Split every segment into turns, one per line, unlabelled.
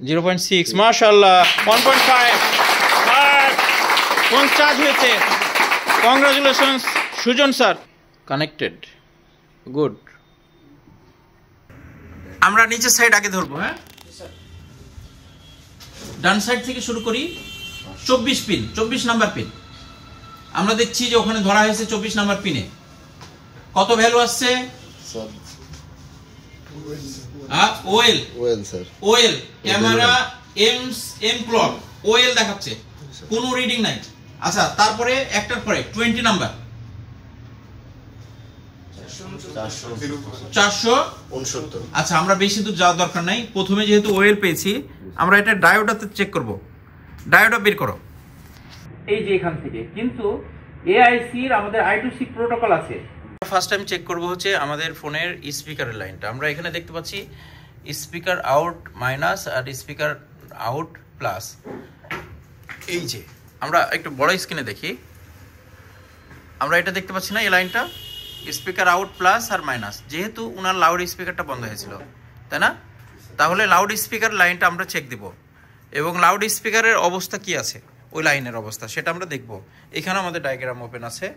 0.6 মাশাআল্লাহ 1.5 আর phone charge হয়েছে congratulations Sujan sir connected good আমরা নিচের সাইড আগে ধরবো হ্যাঁ ডান সাইড থেকে শুরু করি 24 পিন 24 নাম্বার পিন আমরা দেখছি যে ওখানে ধরা হয়েছে 24 নাম্বার পিনে কত ভ্যালু আসছে ওএল স্যার ওএল ক্যামেরা এম ক্লক ওএল দেখাচ্ছে কোনো রিডিং নাই আচ্ছা তারপরে একটার পরে 20 নাম্বার 469 আচ্ছা আমরা বেশি দূর যাওয়ার দরকার নাই প্রথমে যেহেতু ওএল পেয়েছি আমরা এটা ডায়োডাতে চেক করব ডায়োডা বের করো এই যে এখান থেকে কিন্তু এআইসি এর আমাদের I2C প্রোটোকল আছে ফার্স্ট টাইম চেক করব হচ্ছে আমাদের ফোনের স্পিকারের লাইনটা আমরা এখানে দেখতে পাচ্ছি স্পিকার আউট মাইনাস আর স্পিকার আউট প্লাস এই যে আমরা একটু বড় স্ক্রিনে দেখি আমরা এটা দেখতে পাচ্ছি না এই লাইনটা স্পিকার আউট প্লাস আর মাইনাস যেহেতু উনার লাউড স্পিকারটা বন্ধ হয়েছিল তাই না তাহলে লাউড স্পিকার লাইনটা আমরা চেক দিব এবং লাউড স্পিকারের অবস্থা কি আছে ওই লাইনের অবস্থা সেটা আমরা দেখব এখানে আমাদের ডায়াগ্রাম ওপেন আছে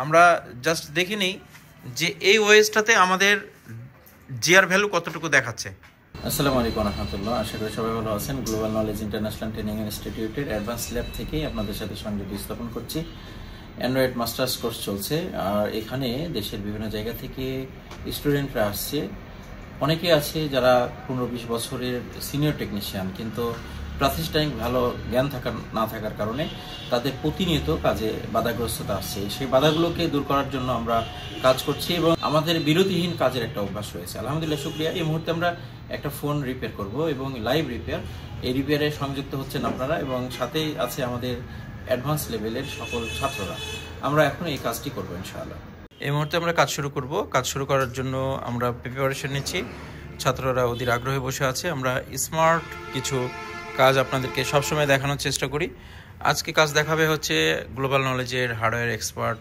আমরা জাস্ট দেখে নিই যে এই ওএসটাতে আমাদের জিআর ভ্যালু কতটুকু দেখাচ্ছে
আসসালামু আলাইকুম ওয়া রাহমাতুল্লাহ আশা করি সবাই ভালো আছেন গ্লোবাল নলেজ ইন্টারন্যাশনাল ট্রেনিং ইনস্টিটিউটের অ্যাডভান্স ল্যাব থেকেই আপনাদের সাথে সংযোগ স্থাপন করছি অ্যান্ড্রয়েড মাস্টার্স কোর্স চলছে আর এখানে দেশের বিভিন্ন জায়গা থেকে স্টুডেন্টরা আসছে অনেকে আছে যারা 15-20 বছরের সিনিয়র টেকনিশিয়ান কিন্তু প্রাতিষ্ঠানিক ভালো জ্ঞান না থাকার কারণে তাদের প্রতিনিয়ত কাজে বাধাগ্রস্ততা আসছে সেই বাধাগুলোকে দূর করার জন্য আমরা কাজ করছি এবং আমাদের বিরতিহীন কাজের একটা অভ্যাস রয়েছে আলহামদুলিল্লাহ শুকরিয়া এই মুহূর্তে আমরা একটা ফোন রিপেয়ার করব এবং লাইভ রিপেয়ার এই রিপেয়ারে সংযুক্ত হচ্ছেন আপনারা এবং সাথেই আছে আমাদের অ্যাডভান্স লেভেলের সকল ছাত্ররা আমরা এখন এই কাজটি করব ইনশাআল্লাহ
এই মুহূর্তে আমরা কাজ শুরু করব কাজ শুরু করার জন্য আমরা প্রিপারেশন নিচ্ছি ছাত্ররা অধীর আগ্রহে বসে আছে আমরা স্মার্ট কিছু কাজ আপনাদেরকে সবসময় দেখানোর চেষ্টা করি আজকে কাজ দেখাবে হচ্ছে গ্লোবাল নলেজের হার্ডওয়্যার এক্সপার্ট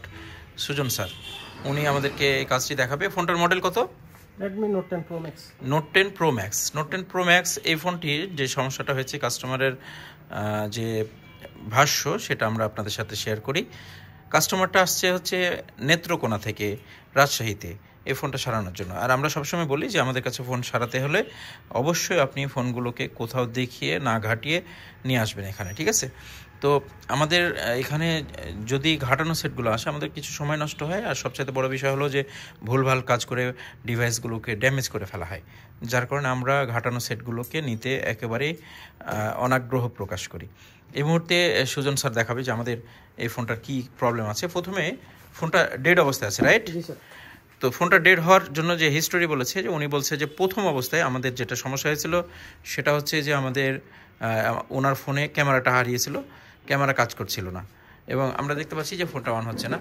সুজন স্যার উনি আমাদেরকে এই কাজটি দেখাবে ফোনটার মডেল কত
Redmi Note 10 Pro Max
Note 10 Pro Max Note 10 Pro Max এই ফোনটির যে সমস্যাটা হয়েছে কাস্টমারের যে ভাষ্য সেটা আমরা আপনাদের সাথে শেয়ার করি কাস্টমারটা আসছে হচ্ছে নেত্রকোনা থেকে রাজশাহীতে এই ফোনটা সারানোর জন্য আর আমরা সবসময় বলি যে আমাদের কাছে ফোন সারাতে হলে অবশ্যই আপনি ফোনগুলোকে কোথাও দেখিয়ে না ঘাটিয়ে নিয়ে আসবেন এখানে ঠিক আছে তো আমাদের এখানে যদি ঘাটানো সেটগুলো আসে আমাদের কিছু সময় নষ্ট হয় আর সবচেয়ে বড় বিষয় হলো যে ভুলভাল কাজ করে ডিভাইসগুলোকে ড্যামেজ করে ফেলা হয় যার কারণে আমরা ঘাটানো সেটগুলোকে নিতে একেবারেই অনাগ্রহ প্রকাশ করি এই মুহূর্তে সুজন স্যার দেখাবে যে আমাদের এই ফোনটার কি প্রবলেম আছে প্রথমে ফোনটা ডেড অবস্থায় আছে রাইট তো ফোনটা ডেড হওয়ার জন্য যে হিস্টোরি বলেছে যে উনি বলছে যে প্রথম অবস্থায় আমাদের যেটা সমস্যা হয়েছিল সেটা হচ্ছে যে আমাদের ওনার ফোনে ক্যামেরাটা হারিয়েছিল ক্যামেরা কাজ করছিল না এবং আমরা দেখতে পাচ্ছি যে ফোনটা অন হচ্ছে না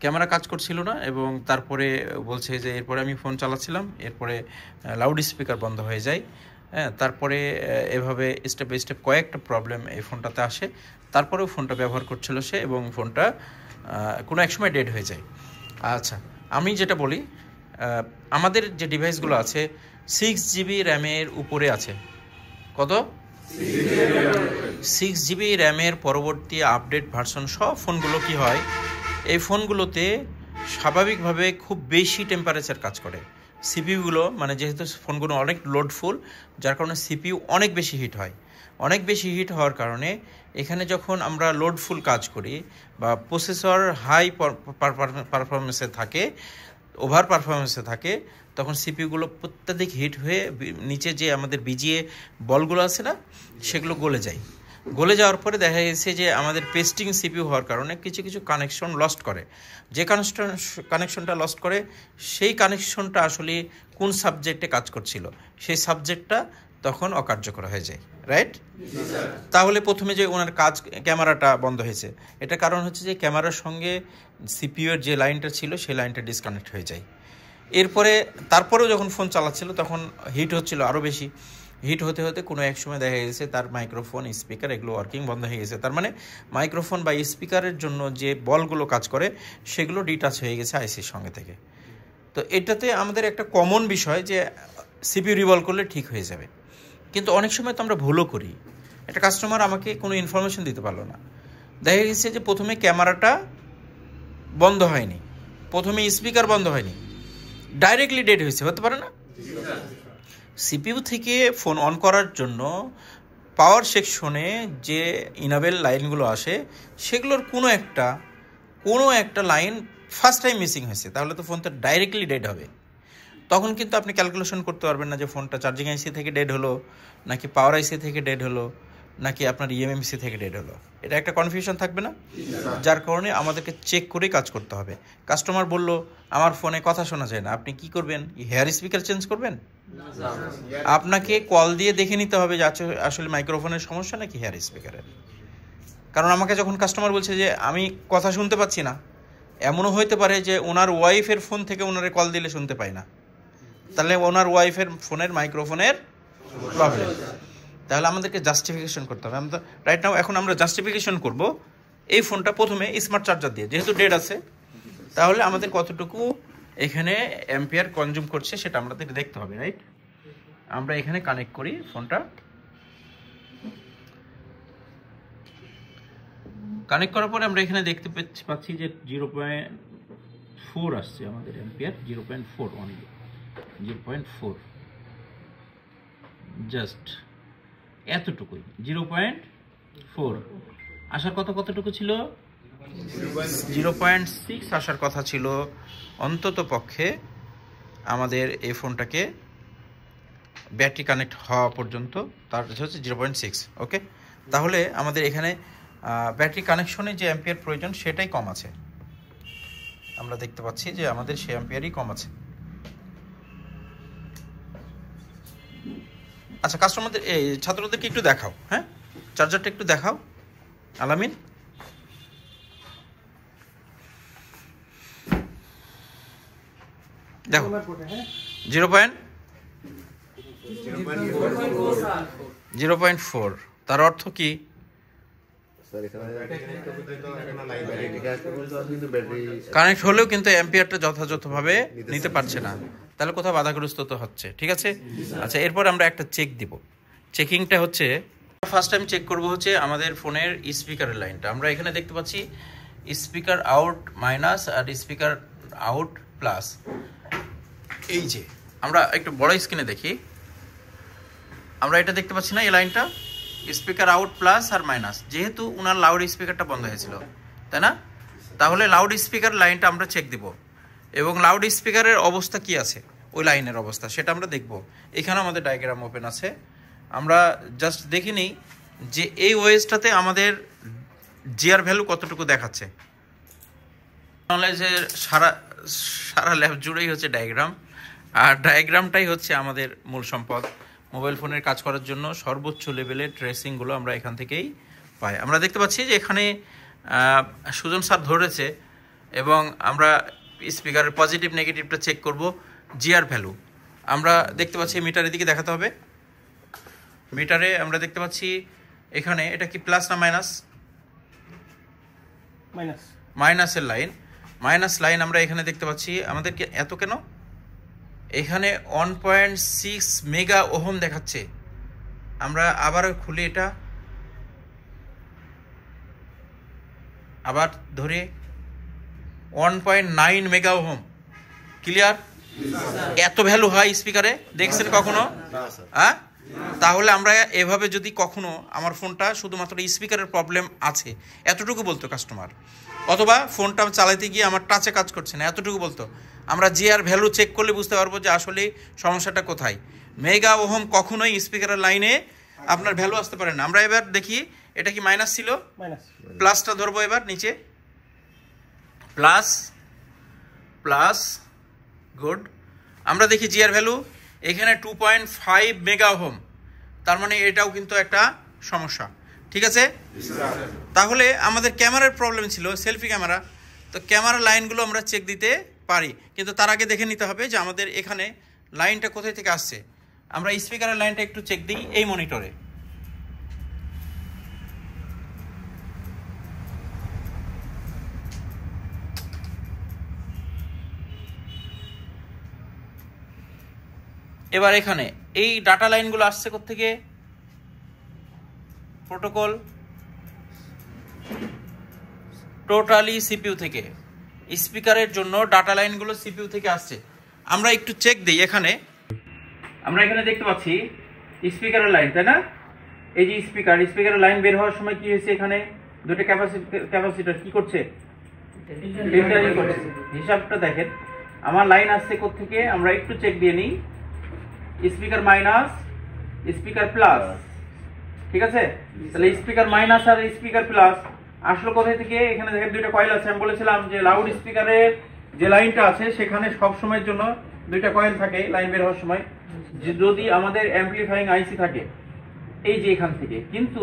ক্যামেরা কাজ করছিল না এবং তারপরে বলছে যে এরপরে আমি ফোন চালাচ্ছিলাম এরপরে লাউড স্পিকার বন্ধ হয়ে যায় হ্যাঁ তারপরে এভাবে স্টেপ বাই স্টেপ কয়েকটা প্রবলেম এই ফোনটাতে আসে তারপরেও ফোনটা ব্যবহার করছিল সে এবং ফোনটা কোনো এক সময় ডেড হয়ে যায় আচ্ছা আমি যেটা বলি আমাদের যে ডিভাইসগুলো আছে 6GB র্যামের উপরে আছে কত 6GB র্যামের পরবর্তী আপডেট ভার্সন সব ফোনগুলো কি হয় এই ফোনগুলোতে স্বাভাবিকভাবে খুব বেশি টেম্পারেচার কাজ করে সিপিইউগুলো মানে যেহেতু ফোনগুলো অনেক লোডফুল যার কারণে সিপিইউ অনেক বেশি হিট হয় অনেক বেশি হিট হওয়ার কারণে এখানে যখন আমরা লোডফুল কাজ করি বা প্রসেসর হাই পারফরমেন্সে থাকে ওভার পারফরমেন্সে থাকে তখন সিপিইউগুলো অত্যাধিক হিট হয়ে নিচে যে আমাদের বিজিএ বলগুলো আছে না সেগুলো গলে যায় গলে যাওয়ার পরে দেখা গেছে যে আমাদের পেস্টিং সিপিইউ হওয়ার কারণে কিছু কিছু কানেকশন লস্ট করে যে কানেকশনটা লস্ট করে সেই কানেকশনটা আসলে কোন সাবজেক্টে কাজ করছিল সেই সাবজেক্টটা তখন অকার্যকর হয়ে যায় রাইট তাহলে প্রথমে যে ওনার কাজ ক্যামেরাটা বন্ধ হয়েছে এটা কারণ হচ্ছে যে ক্যামেরার সঙ্গে সিপিইউ এর যে লাইনটা ছিল সেই লাইনটা ডিসকানেক্ট হয়ে যায় এরপরে তারপরেও যখন ফোন চালাচ্ছিল তখন হিট হচ্ছিল আরও বেশি হিট হতে হতে কোনো এক সময় দেখা গেছে তার মাইক্রোফোন স্পিকার এগুলো ওয়ার্কিং বন্ধ হয়ে গেছে তার মানে মাইক্রোফোন বা স্পিকারের জন্য যে বলগুলো কাজ করে সেগুলো ডিটাচ হয়ে গেছে আইসির সঙ্গে থেকে তো এটাতে আমাদের একটা কমন বিষয় যে সিপিইউ রিভলভ করলে ঠিক হয়ে যাবে কিন্তু অনেক সময় তো আমরা ভুলও করি। একটা কাস্টমার আমাকে কোনো ইনফরমেশন দিতে পারলো না, দেখা গেছে যে প্রথমে ক্যামেরাটা বন্ধ হয়নি, প্রথমে স্পিকার বন্ধ হয়নি, ডাইরেক্টলি ডেড হয়েছে, হতে পারে না? সিপিইউ থেকে ফোন অন করার জন্য পাওয়ার সেকশনে যে ইনাবেল লাইনগুলো আসে সেগুলোর কোনো একটা লাইন ফার্স্ট টাইম মিসিং হয়েছে, তাহলে তো ফোনটা ডাইরেক্টলি ডেড হবে। তখন কিন্তু আপনি ক্যালকুলেশন করতে পারবেন না যে ফোনটা চার্জিং আইসি থেকে ডেড হলো, নাকি পাওয়ার আইসি থেকে ডেড হলো, নাকি আপনার ইএমএমসি থেকে ডেড হলো। এটা একটা কনফিউশন থাকবে না? যার কারণে আমাদেরকে চেক করেই কাজ করতে হবে। কাস্টমার বলল আমার ফোনে কথা শোনা যায় না, আপনি কি করবেন? হেয়ার স্পিকার চেঞ্জ করবেন? আপনাকে কল দিয়ে দেখে নিতে হবে যে আসলে মাইক্রোফোনের সমস্যা নাকি হেয়ার স্পিকারের। কারণ আমাকে যখন কাস্টমার বলছে যে আমি কথা শুনতে পাচ্ছি না, এমনও হইতে পারে যে ওনার ওয়াইফের ফোন থেকে ওনারে কল দিলে শুনতে পায় না, তাহলে ওনার ওয়াইফের ফোনের মাইক্রোফোনের প্রবলেম। তাহলে আমাদেরকে জাস্টিফিকেশন করতে হবে। আমরা রাইট নাও এখন আমরা জাস্টিফিকেশন করব এই ফোনটা প্রথমে স্মার্ট চার্জার দিয়ে, যেহেতু ডেড আছে, তাহলে আমাদের কতটুকু এখানে অ্যাম্পিয়ার কনজিউম করছে সেটা আমাদের দেখতে হবে, রাইট? আমরা এখানে কানেক্ট করি ফোনটা, কানেক্ট করার পরে আমরা এখানে দেখতে পাচ্ছি যে 0.4 আসছে আমাদের অ্যাম্পিয়ার, 0.4 অনলি, 0.4 জাস্ট এতটুকুই, 0.4 আসার কথা কতটুকু ছিল? 0.6 আসার কথা ছিল অন্তত পক্ষে আমাদের এই ফোনটাকে ব্যাটারি কানেক্ট হওয়া পর্যন্ত, তার হচ্ছে 0.6। ওকে, তাহলে আমাদের এখানে ব্যাটারি কানেকশনে যে অ্যাম্পিয়ার প্রয়োজন সেটাই কম আছে। আমরা দেখতে পাচ্ছি যে আমাদের সে অ্যাম্পিয়ারই কম আছে। আচ্ছা, কাস্টমারদের এই ছাত্রদেরকে একটু দেখাও, হ্যাঁ, চার্জারটা একটু দেখাও আলামিন। দেখো 0.4, তার অর্থ কি? কানেক্ট হলেও কিন্তু অ্যাম্পিয়ারটা যথাযথভাবে নিতে পারছে না, তাহলে কোথাও বাধাগ্রস্ত তো হচ্ছে। ঠিক আছে, আচ্ছা, এরপর আমরা একটা চেক দিব। চেকিংটা হচ্ছে ফার্স্ট টাইম চেক করব হচ্ছে আমাদের ফোনের স্পিকারের লাইনটা। আমরা এখানে দেখতে পাচ্ছি স্পিকার আউট মাইনাস আর স্পিকার আউট প্লাস। এই যে আমরা একটু বড় স্ক্রিনে দেখি, আমরা এটা দেখতে পাচ্ছি না, এই লাইনটা স্পিকার আউট প্লাস আর মাইনাস, যেহেতু ওনার লাউড স্পিকারটা বন্ধ হয়েছিল, তাই না? তাহলে লাউড স্পিকার লাইনটা আমরা চেক দিব এবং লাউড স্পিকারের অবস্থা কি আছে, ওই লাইনের অবস্থা সেটা আমরা দেখব। এখানে আমাদের ডায়াগ্রাম ওপেন আছে, আমরা জাস্ট দেখে নিই যে এই ওয়েজটাতে আমাদের জিআর ভ্যালু কতটুকু দেখাচ্ছে। নলেজের সারা ল্যাব জুড়েই হচ্ছে ডায়াগ্রাম, আর ডায়াগ্রামটাই হচ্ছে আমাদের মূল সম্পদ। মোবাইল ফোনের কাজ করার জন্য সর্বোচ্চ লেভেলের ট্রেসিংগুলো আমরা এখান থেকেই পাই। আমরা দেখতে পাচ্ছি যে এখানে সুজন স্যার ধরেছে এবং আমরা স্পিকারের পজিটিভ নেগেটিভটা চেক করব। জিআর ভ্যালু আমরা দেখতে পাচ্ছি মিটারের দিকে দেখাতে হবে। মিটারে আমরা দেখতে পাচ্ছি এখানে এটা কি প্লাস না মাইনাস? মাইনাসের লাইন, মাইনাস লাইন আমরা এখানে দেখতে পাচ্ছি। আমাদেরকে এত কেন? এখানে 1.6 মেগা ওহম দেখাচ্ছে। আমরা আবার খুলে এটা আবার ধরে 1.9 মেগা ওহম। ক্লিয়ার? এত ভ্যালু হয় স্পিকারে, দেখছেন কখনো? হ্যাঁ, তাহলে আমরা এভাবে যদি কখনো আমার ফোনটা শুধুমাত্র স্পিকারের প্রবলেম আছে এতটুকু বলতো কাস্টমার, অথবা ফোনটা চালাতে গিয়ে আমার টাচে কাজ করছে না এতটুকু বলতো, আমরা জিআর ভ্যালু চেক করলে বুঝতে পারবো যে আসলে সমস্যাটা কোথায়। মেগা ওহম কখনোই স্পিকারের লাইনে আপনার ভ্যালু আসতে পারে না। আমরা এবার দেখি এটা কি মাইনাস ছিল, প্লাসটা ধরবো এবার নিচে, প্লাস প্লাস, গুড। আমরা দেখি জিআর ভ্যালু এখানে 2.5 মেগা ওহম, তার মানে এটাও কিন্তু একটা সমস্যা। ঠিক আছে, তাহলে আমাদের ক্যামেরার প্রবলেম ছিল, সেলফি ক্যামেরা, তো ক্যামেরার লাইনগুলো আমরা চেক দিতে পারি, কিন্তু তার আগে দেখে নিতে হবে যে আমাদের এখানে লাইনটা কোথায় থেকে আসছে। আমরা স্পিকারের লাইনটা একটু চেক দিই এই মনিটরে। এবার এখানে এই ডাটা লাইনগুলো আসছে কোত্থেকে? প্রোটোকল টোটালি সিপিইউ থেকে। স্পিকারের জন্য ডাটা লাইনগুলো সিপিইউ থেকে আসছে। আমরা একটু চেক দিই। এখানে আমরা এখানে দেখতে পাচ্ছি স্পিকারের লাইন, তাই না? এই যে স্পিকারের লাইন বের হওয়ার সময় কি হয়েছে, এখানে দুটো ক্যাপাসিটর কি করছে? হিসাবটা দেখেন, আমার লাইন আসছে কোত্থেকে? আমরা একটু চেক দিয়ে নিই। স্পিকার মাইনাস, স্পিকার প্লাস, ঠিক আছে? তাহলে স্পিকার মাইনাস আর স্পিকার প্লাস আসলো কোথায় থেকে? এখানে দেখেন দুইটা কয়েল আছে। আমি বলেছিলাম যে লাউড স্পিকারের যে লাইনটা আছে সেখানে সব সময়ের জন্য দুইটা কয়েল থাকে লাইন বের হওয়ার সময়, যদি আমাদের অ্যাম্পলিফাইং আইসি থাকে এই যে এখান থেকে। কিন্তু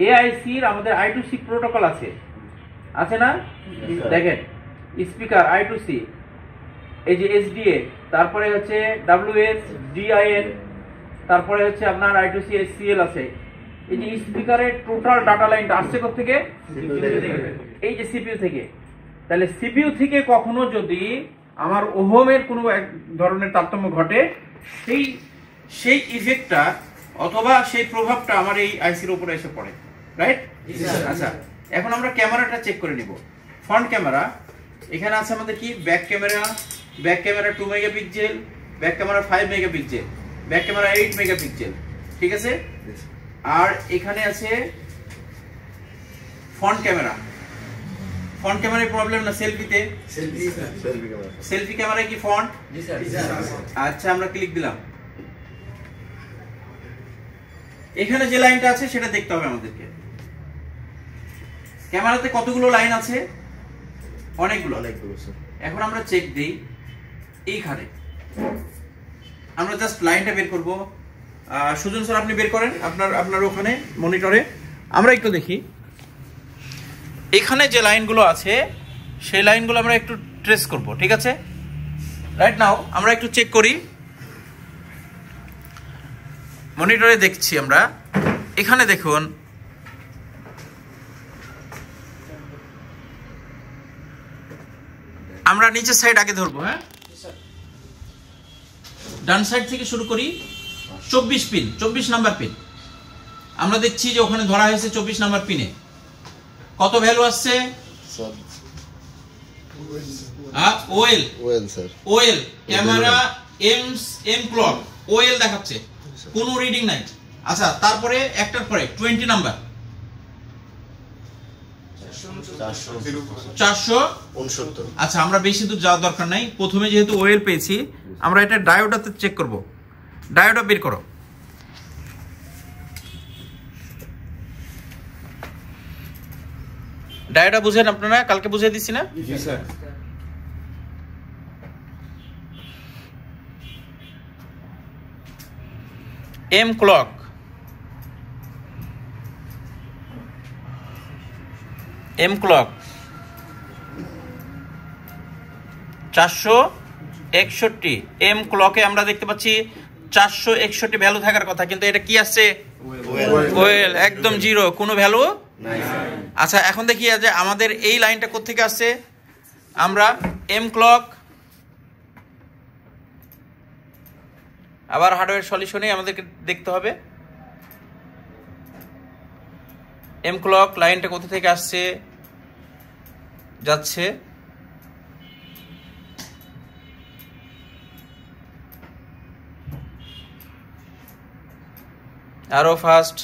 এআইসির আমাদের I2C প্রোটোকল আছে না? দেখেন স্পিকার I2C, এই যে SDA, তারপরে হচ্ছে WSDIN, তারপরে হচ্ছে আপনার I2C SCL আছে। এই যে স্পিকারের টোটাল ডাটা লাইনটা আসছে কোথা থেকে? এই যে সিপিইউ থেকে। তাহলে সিপিইউ থেকে কখনো যদি আমার ওহমের কোনো এক ধরনের তারতম্য ঘটে, সেই ইফেক্টটা অথবা সেই প্রভাবটা আমার এই আইসির উপরে এসে পড়ে, রাইট? আচ্ছা, এখন আমরা ক্যামেরাটা চেক করে নিব। ফ্রন্ট ক্যামেরা এখানে আছে আমাদের কি? Back camera 2 megapixel, back camera 5 megapixel, back camera 8 megapixel, ঠিক আছে? আর এখানে আছে ফ্রন্ট ক্যামেরায় প্রবলেম না? সেলফিতে সেলফি ক্যামেরায় কি ফ্রন্ট? আচ্ছা, আমরা ক্লিক দিলাম। এখানে যে লাইনটা আছে সেটা দেখতে হবে আমাদেরকে। ক্যামেরাতে কতগুলো লাইন আছে? অনেকগুলো। এখন আমরা চেক দেই। এইখানে আমরা জাস্ট লাইনটা বের করব। সুজন স্যার আপনি বের করেন আপনার ওখানে মনিটরে। আমরা একটু দেখি এখানে যে লাইনগুলো আছে সেই লাইনগুলো আমরা একটু ট্রেস করব, ঠিক আছে? রাইট নাও আমরা একটু চেক করি। মনিটরে দেখছি আমরা। এখানে দেখুন আমরা নিচের সাইড আগে ধরবো। হ্যাঁ, ডান সাইড থেকে শুরু করি। 24 নাম্বার পিন আমরা দেখছি যে ওখানে ধরা হয়েছে 24 নাম্বার পিনে। কত ভ্যালু আসছে? ওএল ক্যামেরা এম ক্লক ওএল দেখাচ্ছে, কোনো রিডিং নাই। আচ্ছা, তারপরে একটার পরে 20 নাম্বার 469। আচ্ছা, আমরা বেশি দূর যাওয়ার দরকার নাই। প্রথমে যেহেতু ওএল পেয়েছি, আমরা এটা ডায়োডাতে চেক করব। ডায়োডা বের করো। ডায়োডা বুঝেন আপনারা? কালকে বুঝিয়ে দিচ্ছি না? জি sir. M clock M clock 461। এম ক্লকে আমরা দেখতে পাচ্ছি 461 ভ্যালু থাকার কথা, কিন্তু এটা কি আসছে? ওয়েল, একদম জিরো, কোনো ভ্যালু নাই। আচ্ছা, এখন দেখি যে আমাদের এই লাইনটা কোত্থেকে আসছে। আমরা এম ক্লক আবার হার্ডওয়্যার সলিউশনে আমাদেরকে দেখতে হবে এম ক্লক লাইনটা কোথা থেকে আসছে, যাচ্ছে আরো ফাস্ট।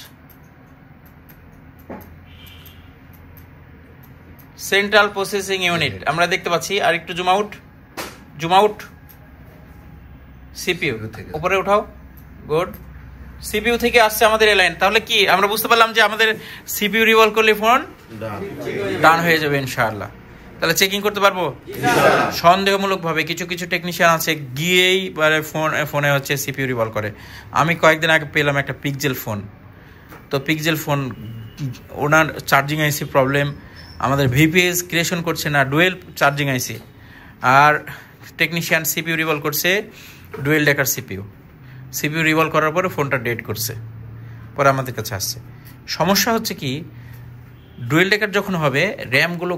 সেন্ট্রাল প্রসেসিং ইউনিট আমরা দেখতে পাচ্ছি। আর একটু জুম আউট। সিপিইউ উপরে উঠাও, গুড। সিপিইউ থেকে আসছে আমাদের এই লাইন। তাহলে কি আমরা বুঝতে পারলাম যে আমাদের সিপিইউ রিভলভ করলে ফোন ডান হয়ে যাবে ইনশাআল্লাহ। তাহলে চেকিং করতে পারবো সন্দেহমূলক ভাবে। কিছু টেকনিশিয়ান আছে গিয়েই ফোনে হচ্ছে সিপিইউ রিভলভ করে। আমি কয়েকদিন আগে পেলাম একটা পিক্সেল ফোন। তো পিক্সেল ফোন ওনার চার্জিং আইসি প্রবলেম, আমাদের ভিপিএস ক্রিয়েশন করছে না, ডুয়েল চার্জিং আইসি। আর টেকনিশিয়ান সিপিইউ রিভলভ করছে ডুয়েল ডেকার সিপিইউ রিভলভ করার পরে ফোনটা ডেড করছে, পরে আমাদের কাছে আসছে। সমস্যা হচ্ছে কি, ডুয়েল ডেকার যখন হবে র্যামগুলো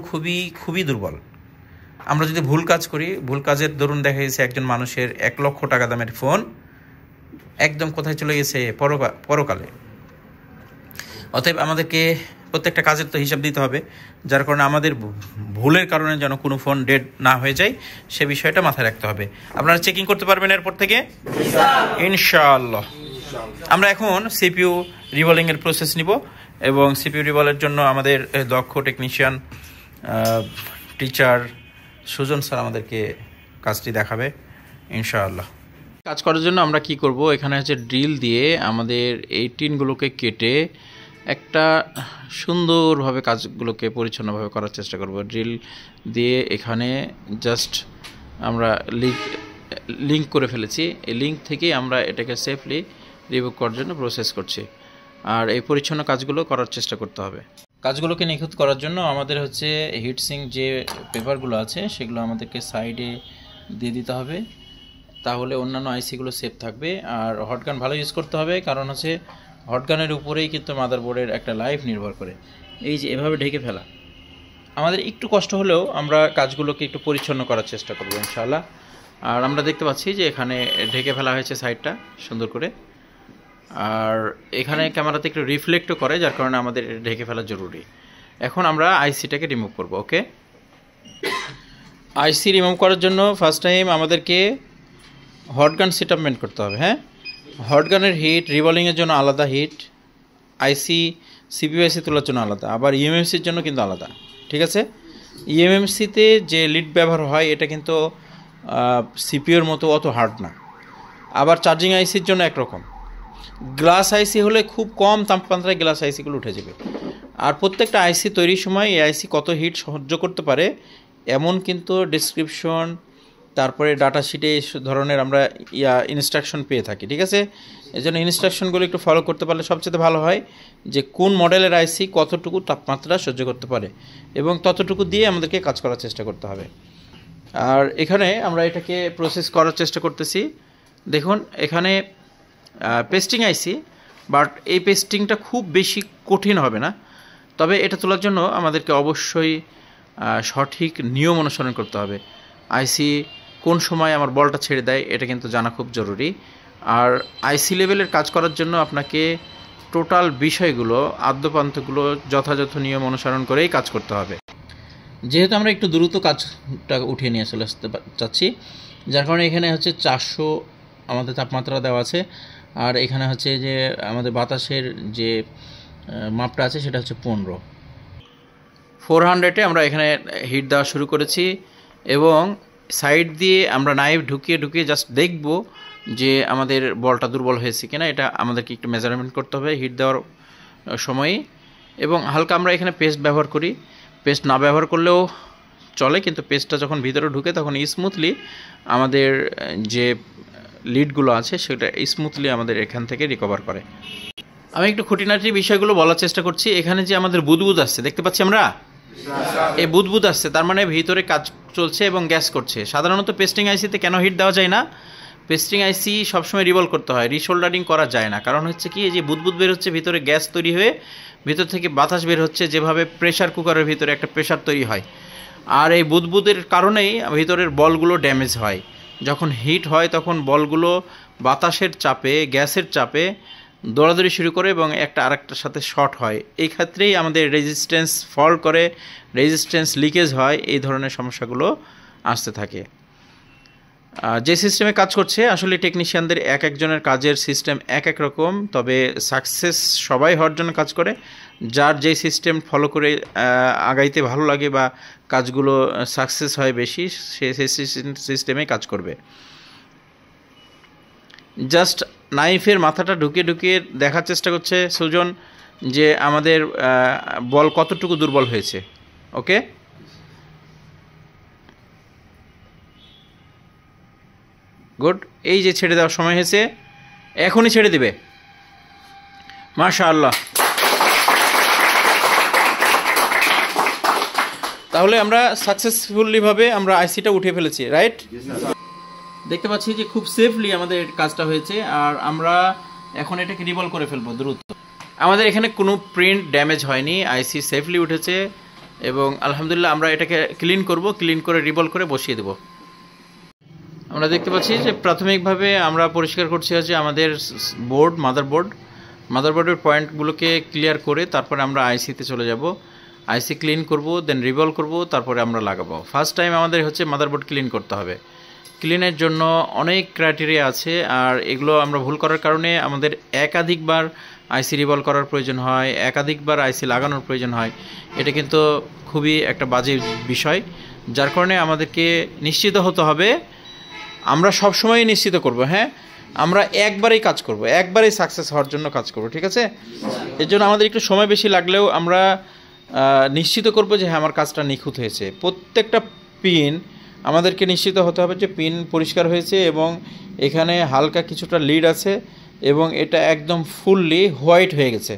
খুবই দুর্বল। আমরা যদি ভুল কাজ করি, ভুল কাজের দরুন দেখা গেছে একজন মানুষের 1 লক্ষ টাকা দামের ফোন একদম কোথায় চলে গেছে, পরকালে। অতএব আমাদেরকে প্রত্যেকটা কাজের তো হিসাব দিতে হবে, যার কারণে আমাদের ভুলের কারণে যেন কোনো ফোন ডেড না হয়ে যায় সে বিষয়টা মাথায় রাখতে হবে। আপনারা চেকিং করতে পারবেন এরপর থেকে ইনশাআল্লাহ। আমরা এখন সিপিইউ রিভলিংয়ের প্রসেস নিব এবং সিপিইউ রিভলের জন্য আমাদের দক্ষ টেকনিশিয়ান টিচার সুজন স্যার আমাদেরকে কাজটি দেখাবে ইনশাআল্লাহ। কাজ করার জন্য আমরা কি করব, এখানে হচ্ছে ড্রিল দিয়ে আমাদের এই টিনগুলোকে কেটে একটা সুন্দরভাবে কাজগুলোকে পরিচ্ছন্নভাবে করার চেষ্টা করব। ড্রিল দিয়ে এখানে জাস্ট আমরা লিঙ্ক করে ফেলেছি, এই লিঙ্ক থেকেই আমরা এটাকে সেফলি রিমুভ করার জন্য প্রসেস করছি। আর এই পরিচ্ছন্ন কাজগুলো করার চেষ্টা করতে হবে। কাজগুলোকে নিখুঁত করার জন্য আমাদের হচ্ছে হিটসিঙ্ক যে পেপারগুলো আছে সেগুলো আমাদেরকে সাইডে দিয়ে দিতে হবে, তাহলে অন্যান্য আইসিগুলো সেফ থাকবে। আর হটগান ভালো ইউজ করতে হবে, কারণ হচ্ছে হটগানের উপরেই কিন্তু মাদারবোর্ডের একটা লাইফ নির্ভর করে। এই যে এভাবে ঢেকে ফেলা, আমাদের একটু কষ্ট হলেও আমরা কাজগুলোকে একটু পরিচ্ছন্ন করার চেষ্টা করবো ইনশাআল্লাহ। আর আমরা দেখতে পাচ্ছি যে এখানে ঢেকে ফেলা হয়েছে সাইডটা সুন্দর করে, আর এখানে ক্যামেরাতে একটু রিফ্লেক্টও করে, যার কারণে আমাদের ঢেকে ফেলা জরুরি। এখন আমরা আইসিটাকে রিমুভ করব। ওকে, আইসি রিমুভ করার জন্য ফার্স্ট টাইম আমাদেরকে হটগান সেটআপ মেন্ট করতে হবে। হ্যাঁ, হটগানের হিট রিভলিংয়ের জন্য আলাদা হিট, আইসি সিপিইউ আইসি তোলার জন্য আলাদা, আবার ইএমএমসির জন্য কিন্তু আলাদা। ঠিক আছে, ইএমএমসিতে যে লিড ব্যবহার হয় এটা কিন্তু সিপিইউর মতো অত হার্ড না। আবার চার্জিং আইসির জন্য একরকম, গ্লাস আইসি হলে খুব কম তাপমাত্রায় গ্লাস আইসিগুলো উঠে যাবে। আর প্রত্যেকটা আইসি তৈরির সময় এই আইসি কত হিট সহ্য করতে পারে এমন কিন্তু ডেসক্রিপশন, তারপরে ডাটা শিটে এই ধরনের আমরা ইনস্ট্রাকশন পেয়ে থাকি। ঠিক আছে, এই জন্য ইনস্ট্রাকশনগুলো একটু ফলো করতে পারলে সবচেয়ে ভালো হয়, যে কোন মডেলের আইসি কতটুকু তাপমাত্রা সহ্য করতে পারে এবং ততটুকু দিয়ে আমাদেরকে কাজ করার চেষ্টা করতে হবে। আর এখানে আমরা এটাকে প্রসেস করার চেষ্টা করতেছি। দেখুন এখানে পেস্টিং আইসি, বাট এই পেস্টিংটা খুব বেশি কঠিন হবে না, তবে এটা তোলার জন্য আমাদেরকে অবশ্যই সঠিক নিয়ম অনুসরণ করতে হবে। আইসি কোন সময় আমার বলটা ছেড়ে দেয় এটা কিন্তু জানা খুব জরুরি। আর আইসি লেভেলের কাজ করার জন্য আপনাকে টোটাল বিষয়গুলো আদ্যপান্তগুলো যথাযথ নিয়ম অনুসরণ করেই কাজ করতে হবে। যেহেতু আমরা একটু দ্রুত কাজটা উঠিয়ে নিয়ে চলে আসতে চাচ্ছি, যার কারণে এখানে হচ্ছে 400 আমাদের তাপমাত্রা দেওয়া আছে, আর এখানে হচ্ছে যে আমাদের বাতাসের যে মাপটা আছে সেটা হচ্ছে 15। 400-এ আমরা এখানে হিট দেওয়া শুরু করেছি এবং সাইড দিয়ে আমরা নাইফ ঢুকিয়ে জাস্ট দেখব যে আমাদের বলটা দুর্বল হয়েছে কিনা, এটা আমাদেরকে একটু মেজারমেন্ট করতে হবে হিট দেওয়ার সময়ই। এবং হালকা আমরা এখানে পেস্ট ব্যবহার করি, পেস্ট না ব্যবহার করলেও চলে, কিন্তু পেস্টটা যখন ভিতরে ঢুকে তখন স্মুথলি আমাদের যে লিডগুলো আছে সেটা স্মুথলি আমাদের এখান থেকে রিকভার করে। আমি একটু খুঁটিনাটি বিষয়গুলো বলার চেষ্টা করছি। এখানে যে আমাদের বুদবুদ আসছে দেখতে পাচ্ছি আমরা, এই বুদবুদ আসছে, তার মানে ভিতরে কাজ চলছে এবং গ্যাস করছে। সাধারণত পেস্টিং আইসিতে কেন হিট দেওয়া যায় না, পেস্টিং আইসি সবসময় রিভলভ করতে হয়, রিশোল্ডারিং করা যায় না। কারণ হচ্ছে কি, এই যে বুদবুদ বের হচ্ছে, ভিতরে গ্যাস তৈরি হয়ে ভিতর থেকে বাতাস বের হচ্ছে, যেভাবে প্রেশার কুকারের ভিতরে একটা প্রেশার তৈরি হয়। আর এই বুদবুদের কারণেই ভিতরের বলগুলো ড্যামেজ হয়। যখন হিট হয় তখন বলগুলো বাতাসের চাপে, গ্যাসের চাপে দৌড়াদৌড়ি শুরু করে এবং একটা আরেকটার সাথে শর্ট হয়। এই ক্ষেত্রেই আমাদের রেজিস্ট্যান্স ফল্ট করে, রেজিস্ট্যান্স লিকেজ হয়, এই ধরনের সমস্যাগুলো আসতে থাকে। যে সিস্টেমে কাজ করছে আসলে টেকনিশিয়ানদের এক একজনের কাজের সিস্টেম এক এক রকম, তবে সাকসেস সবাই হওয়ার জন্য কাজ করে। যার যে সিস্টেম ফলো করে আগাইতে ভালো লাগে বা কাজগুলো সাকসেস হয় বেশি, সে সেই সিস্টেমে কাজ করবে। জাস্ট নাইফের মাথাটা ঢুকিয়ে দেখার চেষ্টা করছে সুজন যে আমাদের বল কতটুকু দুর্বল হয়েছে। ওকে, গুড। এই যে ছেড়ে দেওয়ার সময় হয়েছে, এখনই ছেড়ে দিবে। মাশাআল্লাহ। তাহলে আমরা সাকসেসফুলিভাবে আমরা আইসিটা উঠিয়ে ফেলেছি, রাইট? দেখতে পাচ্ছি যে খুব সেফলি আমাদের কাজটা হয়েছে। আর আমরা এখন এটাকে রিভলভ করে ফেলবো দ্রুত। আমাদের এখানে কোনো প্রিন্ট ড্যামেজ হয়নি, আইসি সেফলি উঠেছে এবং আলহামদুলিল্লাহ আমরা এটাকে ক্লিন করব, ক্লিন করে রিভলভ করে বসিয়ে দেব। আমরা দেখতে পাচ্ছি যে প্রাথমিকভাবে আমরা পরিষ্কার করছি হচ্ছে আমাদের মাদারবোর্ডের পয়েন্টগুলোকে ক্লিয়ার করে তারপরে আমরা আইসিতে চলে যাব। আইসি ক্লিন করব, দেন রিভলভ করব, তারপরে আমরা লাগাবো। ফার্স্ট টাইম আমাদের হচ্ছে মাদারবোর্ড ক্লিন করতে হবে। ক্লিনের জন্য অনেক ক্রাইটেরিয়া আছে, আর এগুলো আমরা ভুল করার কারণে আমাদের একাধিকবার আইসি রিভলভ করার প্রয়োজন হয়, একাধিকবার আইসি লাগানোর প্রয়োজন হয়। এটা কিন্তু খুবই একটা বাজে বিষয়, যার কারণে আমাদেরকে নিশ্চিত হতে হবে। আমরা সবসময় নিশ্চিত করব, হ্যাঁ আমরা একবারেই কাজ করব, একবারেই সাকসেস হওয়ার জন্য কাজ করব, ঠিক আছে? এর জন্য আমাদের একটু সময় বেশি লাগলেও আমরা নিশ্চিত করব যে হ্যাঁ আমার কাজটা নিখুঁত হয়েছে। প্রত্যেকটা পিন আমাদেরকে নিশ্চিত হতে হবে যে পিন পরিষ্কার হয়েছে এবং এখানে হালকা কিছুটা লিড আছে এবং এটা একদম ফুললি হোয়াইট হয়ে গেছে,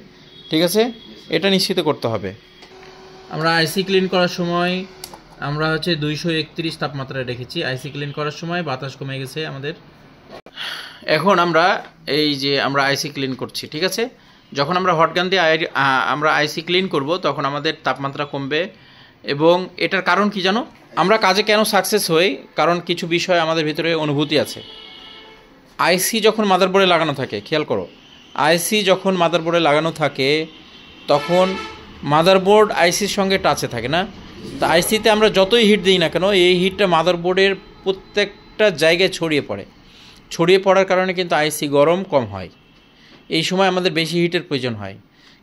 ঠিক আছে? এটা নিশ্চিত করতে হবে। আমরা আইসি ক্লিন করার সময় আমরা হচ্ছে 231 তাপমাত্রায় রেখেছি। আইসি ক্লিন করার সময় বাতাস কমে গেছে আমাদের। এখন আমরা এই যে আমরা আইসি ক্লিন করছি, ঠিক আছে? যখন আমরা হটগান দিয়ে আমরা আইসি ক্লিন করব তখন আমাদের তাপমাত্রা কমবে। এবং এটার কারণ কি জানো? আমরা কাজে কেন সাকসেস হই? কারণ কিছু বিষয় আমাদের ভিতরে অনুভূতি আছে। আইসি যখন মাদারবোর্ডে লাগানো থাকে, খেয়াল করো, আইসি যখন মাদারবোর্ডে লাগানো থাকে তখন মাদারবোর্ড আইসির সঙ্গে টাচে থাকে না? তো আইসিতে আমরা যতই হিট দিই না কেন এই হিটটা মাদারবোর্ডের প্রত্যেকটা জায়গায় ছড়িয়ে পড়ার কারণে কিন্তু আইসি গরম কম হয়। এই সময় আমাদের বেশি হিটের প্রয়োজন হয়।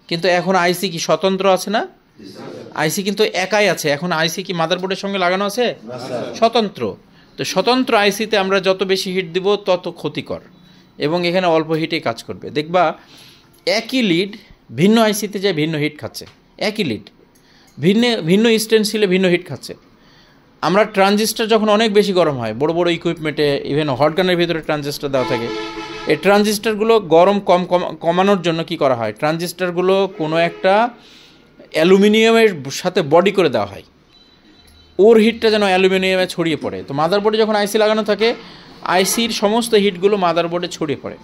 কিন্তু এখন আইসি কি স্বতন্ত্র আছে না? আইসি কিন্তু একাই আছে। এখন আইসি কি মাদারবোর্ডের সঙ্গে লাগানো আছে? স্বতন্ত্র। তো স্বতন্ত্র আইসিতে আমরা যত বেশি হিট দিব তত ক্ষতিকর, এবং এখানে অল্প হিটেই কাজ করবে। দেখবা একই লিড ভিন্ন আইসিতে যায় ভিন্ন হিট খাচ্ছে, একই লিড ভিন্ন স্টেনসিলে ভিন্ন হিট খাচ্ছে। আমরা ট্রানজিস্টার যখন অনেক বেশি গরম হয়, বড় বড় ইকুইপমেন্টে, ইভেন হটগানের ভিতরে ট্রানজিস্টার দেওয়া থাকে, এই ট্রানজিস্টারগুলো গরম কমানোর জন্য কি করা হয়? ট্রানজিস্টারগুলো কোনো একটা অ্যালুমিনিয়ামের সাথে বডি করে দেওয়া হয়, ওর হিটটা যেন অ্যালুমিনিয়ামে ছড়িয়ে পড়ে। তো মাদারবোর্ডে যখন আইসি লাগানো থাকে আইসির সমস্ত হিটগুলো মাদারবোর্ডে ছড়িয়ে পড়ে।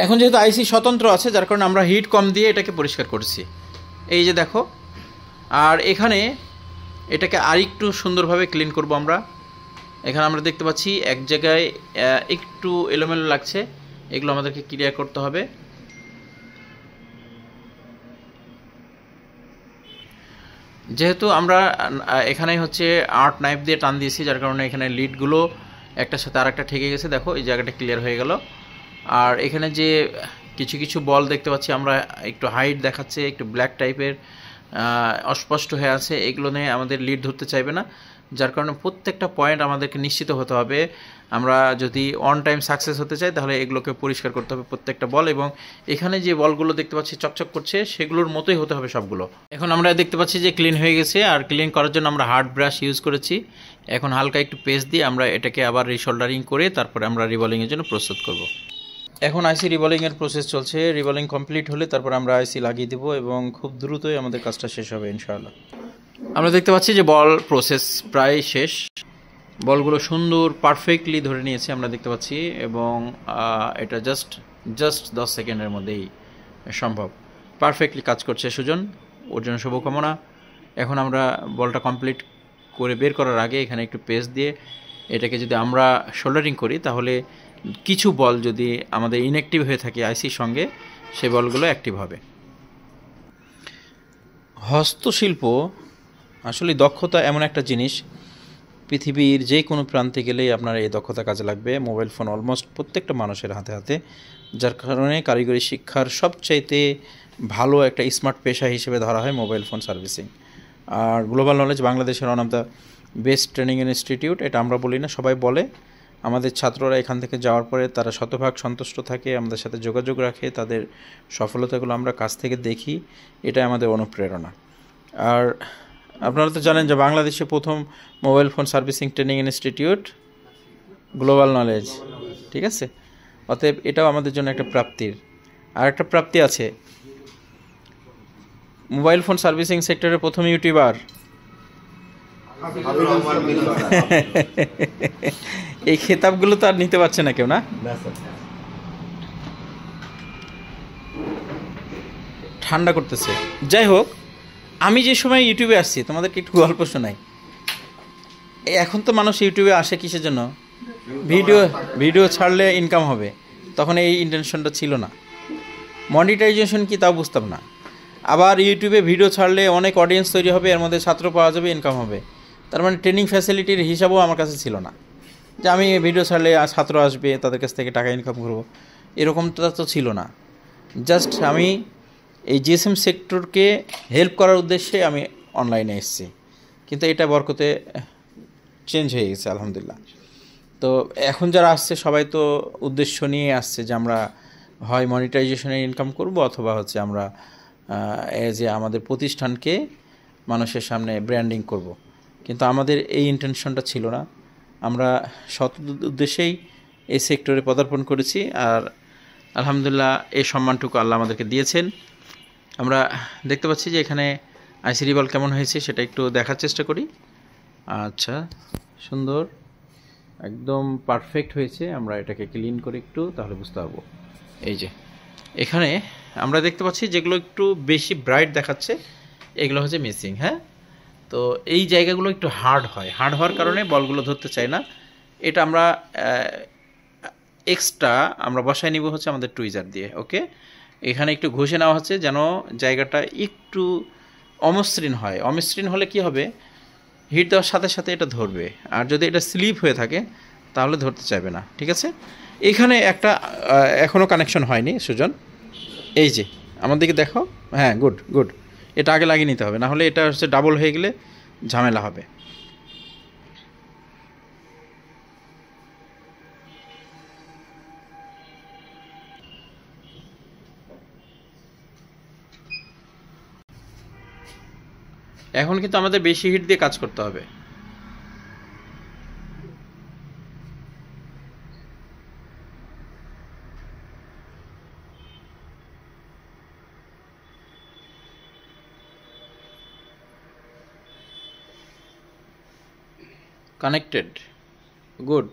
এখন যেহেতু আইসি স্বতন্ত্র আছে যার কারণে আমরা হিট কম দিয়ে এটাকে পরিষ্কার করছি। এই যে দেখো, আর এখানে এটাকে আরেকটু সুন্দরভাবে ক্লিন করব আমরা। এখানে আমরা দেখতে পাচ্ছি এক জায়গায় একটু এলোমেলো লাগছে, এগুলো আমাদেরকে ক্লিয়ার করতে হবে। যেহেতু আমরা এখানে হচ্ছে আর্ট নাইফ দিয়ে টান দিয়েছি যার কারণে এখানে লিডগুলো একটার সাথে আর একটা ঠেকে গেছে। দেখো এই জায়গাটা ক্লিয়ার হয়ে গেল। আর এখানে যে কিছু বল দেখতে পাচ্ছি আমরা, একটু হাইট দেখাচ্ছে, একটু ব্ল্যাক টাইপের অস্পষ্ট হয়ে আছে, এগুলো নিয়ে আমাদের লিড ধরতে চাইবে না। যার কারণে প্রত্যেকটা পয়েন্ট আমাদেরকে নিশ্চিত হতে হবে। আমরা যদি অন টাইম সাকসেস হতে চাই তাহলে এগুলোকে পরিষ্কার করতে হবে প্রত্যেকটা বল। এবং এখানে যে বলগুলো দেখতে পাচ্ছি চকচক করছে সেগুলোর মতোই হতে হবে সবগুলো। এখন আমরা দেখতে পাচ্ছি যে ক্লিন হয়ে গেছে। আর ক্লিন করার জন্য আমরা হার্ড ব্রাশ ইউজ করেছি। এখন হালকা একটু পেস্ট দিয়ে আমরা এটাকে আবার রিশোল্ডারিং করে তারপরে আমরা রিভলভিংয়ের জন্য প্রস্তুত করব। এখন আইসি রিভলভিংয়ের প্রসেস চলছে। রিভলভিং কমপ্লিট হলে তারপর আমরা আইসি লাগিয়ে দেবো এবং খুব দ্রুতই আমাদের কাজটা শেষ হবে ইনশাআল্লাহ। আমরা দেখতে পাচ্ছি যে বল প্রসেস প্রায় শেষ। বলগুলো সুন্দর পারফেক্টলি ধরে নিয়েছে আমরা দেখতে পাচ্ছি, এবং এটা জাস্ট 10 সেকেন্ডের মধ্যেই সম্ভব। পারফেক্টলি কাজ করছে সুজন, ওর জন্য শুভকামনা। এখন আমরা বলটা কমপ্লিট করে বের করার আগে এখানে একটু পেস্ট দিয়ে এটাকে যদি আমরা শোল্ডারিং করি তাহলে কিছু বল যদি আমাদের ইনঅ্যাক্টিভ হয়ে থাকে আইসির সঙ্গে, সেই বলগুলো অ্যাক্টিভ হবে। হস্তশিল্প আসলে দক্ষতা এমন একটা জিনিস, পৃথিবীর যে কোনো প্রান্তে গেলেই আপনার এই দক্ষতা কাজে লাগবে। মোবাইল ফোন অলমোস্ট প্রত্যেকটা মানুষের হাতে হাতে, যার কারণে কারিগরি শিক্ষার সবচাইতে ভালো একটা স্মার্ট পেশা হিসেবে ধরা হয় মোবাইল ফোন সার্ভিসিং। আর গ্লোবাল নলেজ বাংলাদেশের one of the best training institute, এটা আমরা বলি না, সবাই বলে। আমাদের ছাত্ররা এখান থেকে যাওয়ার পরে তারা শতভাগ সন্তুষ্ট থাকে, আমাদের সাথে যোগাযোগ রাখে, তাদের সফলতাগুলো আমরা কাছ থেকে দেখি, এটাই আমাদের অনুপ্রেরণা। আর আপনারা তো জানেন যে বাংলাদেশে প্রথম mobile phone servicing training institute global knowledge, ঠিক আছে? অতএব এটাও আমাদের জন্য একটা প্রাপ্তির। আর একটা প্রাপ্তি আছে, মোবাইল ফোন সার্ভিসিং সেক্টরের প্রথম ইউটিউবার। এই খেতাবগুলো তো আর নিতে পারছে না কেউ, না? ঠান্ডা করতেছে। যাই হোক, আমি যে সময় ইউটিউবে আসছি তোমাদেরকে একটু গল্প শোনাই। এখন তো মানুষ ইউটিউবে আসে কিসের জন্য? ভিডিও ছাড়লে ইনকাম হবে, তখন এই ইন্টেনশনটা ছিল না। মনিটাইজেশন কি তাও বুঝতাম না। আবার ইউটিউবে ভিডিও ছাড়লে অনেক অডিয়েন্স তৈরি হবে, এর মধ্যে ছাত্র পাওয়া যাবে, ইনকাম হবে। তার মানে ট্রেনিং ফ্যাসিলিটির হিসাবও আমার কাছে ছিল না যে আমি ভিডিও ছাড়লে ছাত্র আসবে, তাদের কাছ থেকে টাকা ইনকাম করবো, এরকমটা তো ছিল না। জাস্ট আমি এই জিএসএম সেক্টরকে হেল্প করার উদ্দেশ্যে আমি অনলাইনে এসেছি, কিন্তু এটা বরকতে চেঞ্জ হয়ে গেছে আলহামদুলিল্লাহ। তো এখন যারা আসছে সবাই তো উদ্দেশ্য নিয়ে আসছে যে আমরা হয় মনিটাইজেশনে ইনকাম করব, অথবা হচ্ছে আমরা যে আমাদের প্রতিষ্ঠানকে মানুষের সামনে ব্র্যান্ডিং করব। কিন্তু আমাদের এই ইন্টেনশনটা ছিল না। আমরা সৎ উদ্দেশ্যেই এই সেক্টরে পদার্পণ করেছি, আর আলহামদুলিল্লাহ এই সম্মানটুকু আল্লাহ আমাদেরকে দিয়েছেন। আমরা দেখতে পাচ্ছি যে এখানে আইসি রিবল কেমন হয়েছে সেটা একটু দেখার চেষ্টা করি। আচ্ছা, সুন্দর, একদম পারফেক্ট হয়েছে। আমরা এটাকে ক্লিন করে একটু, তাহলে বুঝতে পারবো। এই যে এখানে আমরা দেখতে পাচ্ছি যেগুলো একটু বেশি ব্রাইট দেখাচ্ছে এগুলো হচ্ছে মিসিং। হ্যাঁ, তো এই জায়গাগুলো একটু হার্ড হওয়ার কারণে বলগুলো ধরতে চায় না। এটা আমরা এক্সট্রা আমরা বসায় নিব হচ্ছে আমাদের টুইজার দিয়ে। ওকে, এখানে একটু ঘষে নেওয়া হচ্ছে যেন জায়গাটা একটু অমসৃণ হয়। অমসৃণ হলে কি হবে, হিট দেওয়ার সাথে সাথে এটা ধরবে, আর যদি এটা স্লিপ হয়ে থাকে তাহলে ধরতে চাইবে না। ঠিক আছে, এখানে একটা এখনও কানেকশন হয়নি সুজন, এই যে আমার দিকে দেখো। হ্যাঁ, গুড, এটা আগে লাগিয়ে নিতে হবে, না হলে এটা হচ্ছে ডাবল হয়ে গেলে ঝামেলা হবে। এখন কিন্তু আমাদের বেশি হিট দিয়ে কাজ করতে হবে। Connected, good.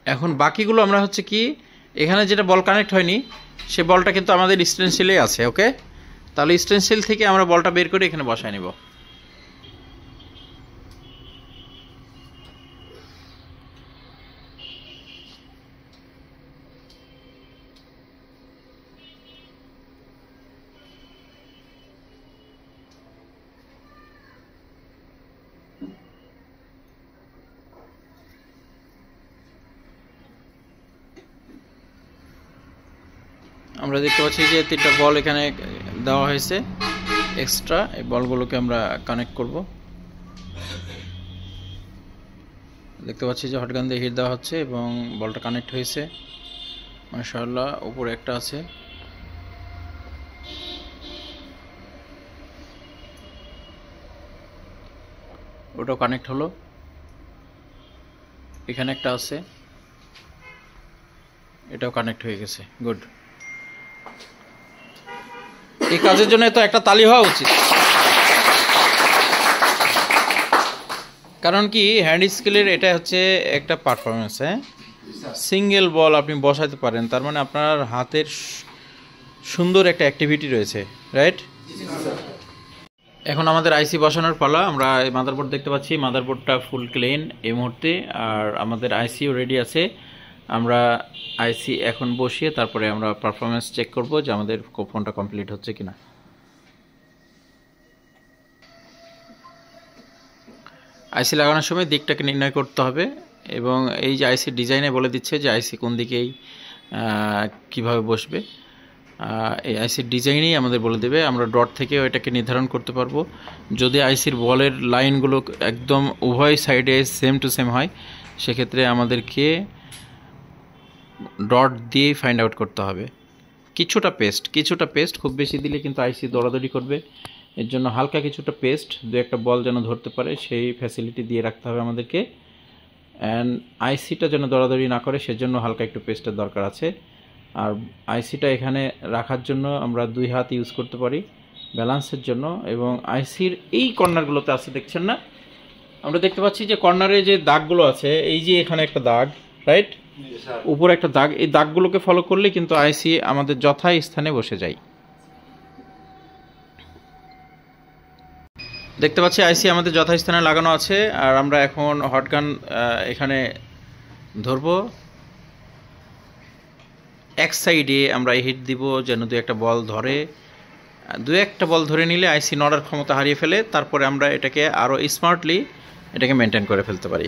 এখন বাকিগুলো আমরা হচ্ছে কি, এখানে যেটা বল কানেক্ট হয়নি সে বলটা কিন্তু আমাদের স্টেনসিলেই আছে। ওকে, তাহলে স্টেনসিল থেকে আমরা বলটা বের করে এখানে বসায় নিব। আমরা দেখতে পাচ্ছি যে 3টা বল এখানে দেওয়া হয়েছে এক্সট্রা। এই বলগুলোকে আমরা কানেক্ট করব। দেখতে পাচ্ছি যে হটগান দিয়ে হিট দেওয়া হচ্ছে এবং বলটা কানেক্ট হয়েছে মাশাআল্লাহ। উপরে একটা আছে, ওটাও কানেক্ট হলো। এখানে একটা আছে, এটাও কানেক্ট হয়ে গেছে, গুড। এই কাজের জন্য তো একটা তালি হওয়া উচিত, কারণ কি হ্যান্ড স্কেলের এটা হচ্ছে একটা পারফরমেন্স। হ্যাঁ, সিঙ্গেল বল আপনি বসাতে পারেন, তার মানে আপনার হাতের সুন্দর একটা অ্যাক্টিভিটি রয়েছে, রাইট? এখন আমাদের আইসি বসানোর পালা। আমরা এই মাদারবোর্ড দেখতে পাচ্ছি, মাদারবোর্ডটা ফুল ক্লিন এই মুহূর্তে, আর আমাদের আইসিও রেডি আছে। আমরা আইসি এখন বসিয়ে তারপরে আমরা পারফরমেন্স চেক করব যে আমাদের ফোনটা কমপ্লিট হচ্ছে কিনা। আইসি লাগানোর সময় দিকটাকে নির্ণয় করতে হবে, এবং এই যে আইসি ডিজাইনে বলে দিচ্ছে যে আইসি কোন দিকেই কিভাবে বসবে। এই আইসির ডিজাইনেই আমাদের বলে দেবে। আমরা ডট থেকেও এটাকে নির্ধারণ করতে পারবো। যদি আইসির বলের লাইনগুলো একদম উভয় সাইডে সেম টু সেম হয়, সেক্ষেত্রে আমাদেরকে ডট দিয়েই ফাইন্ড আউট করতে হবে। কিছুটা পেস্ট, খুব বেশি দিলে কিন্তু আইসি দৌড়াদৌড়ি করবে। এর জন্য হালকা কিছুটা পেস্ট, দু একটা বল যেন ধরতে পারে সেই ফ্যাসিলিটি দিয়ে রাখতে হবে আমাদেরকে। অ্যান্ড আইসিটা যেন দৌড়াদৌড়ি না করে সেজন্য হালকা একটু পেস্টের দরকার আছে। আর আইসিটা এখানে রাখার জন্য আমরা 2 হাত ইউজ করতে পারি ব্যালেন্সের জন্য। এবং আইসির এই কর্নারগুলোতে আছে, দেখছেন না? আমরা দেখতে পাচ্ছি যে কর্নারে যে দাগগুলো আছে, এই যে এখানে একটা দাগ, রাইট? উপরে একটা দাগ, এই দাগগুলোকে ফলো করলে কিন্তু আইসি আমাদের যথাস্থানে বসে যায়। দেখতে পাচ্ছি আইসি আমাদের যথাস্থানে লাগানো আছে, আর আমরা এখন হটগান এখানে ধরবো। এক সাইডে আমরা হিট দিব যেন দু একটা বল ধরে। দু একটা বল ধরে নিলে আইসি নড়ার ক্ষমতা হারিয়ে ফেলে, তারপরে আমরা এটাকে আরও স্মার্টলি এটাকে মেনটেন করে ফেলতে পারি।